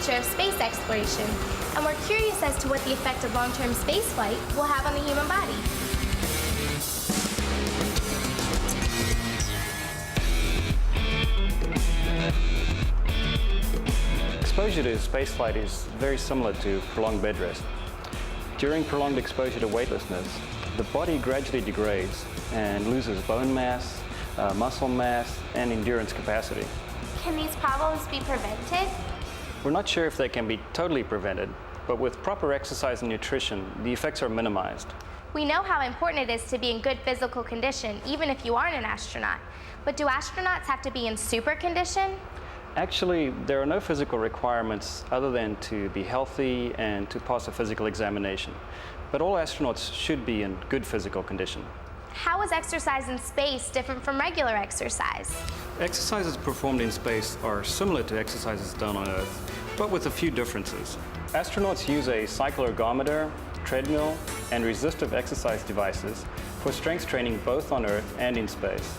future of space exploration, and we're curious as to what the effect of long-term spaceflight will have on the human body. Exposure to spaceflight is very similar to prolonged bed rest. During prolonged exposure to weightlessness, the body gradually degrades and loses bone mass, muscle mass, and endurance capacity. Can these problems be prevented? We're not sure if they can be totally prevented, but with proper exercise and nutrition, the effects are minimized. We know how important it is to be in good physical condition, even if you aren't an astronaut. But do astronauts have to be in super condition? Actually, there are no physical requirements other than to be healthy and to pass a physical examination. But all astronauts should be in good physical condition. How is exercise in space different from regular exercise? Exercises performed in space are similar to exercises done on Earth, but with a few differences. Astronauts use a cycloergometer, treadmill, and resistive exercise devices for strength training both on Earth and in space.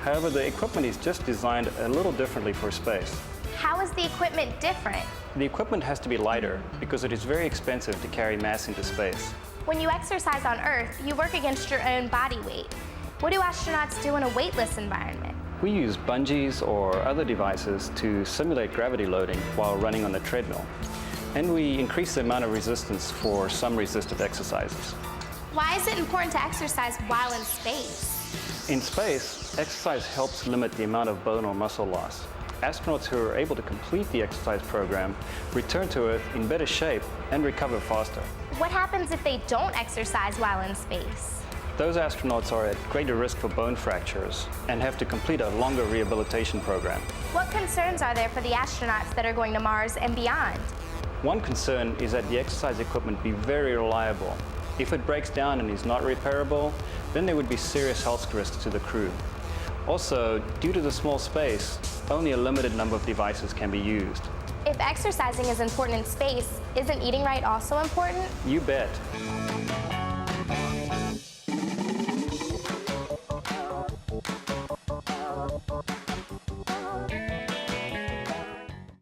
However, the equipment is just designed a little differently for space. How is the equipment different? The equipment has to be lighter because it is very expensive to carry mass into space. When you exercise on Earth, you work against your own body weight. What do astronauts do in a weightless environment? We use bungees or other devices to simulate gravity loading while running on the treadmill. And we increase the amount of resistance for some resistive exercises. Why is it important to exercise while in space? In space, exercise helps limit the amount of bone or muscle loss. Astronauts who are able to complete the exercise program return to Earth in better shape and recover faster. What happens if they don't exercise while in space? Those astronauts are at greater risk for bone fractures and have to complete a longer rehabilitation program. What concerns are there for the astronauts that are going to Mars and beyond? One concern is that the exercise equipment be very reliable. If it breaks down and is not repairable, then there would be serious health risks to the crew. Also, due to the small space, only a limited number of devices can be used. If exercising is important in space, isn't eating right also important? You bet.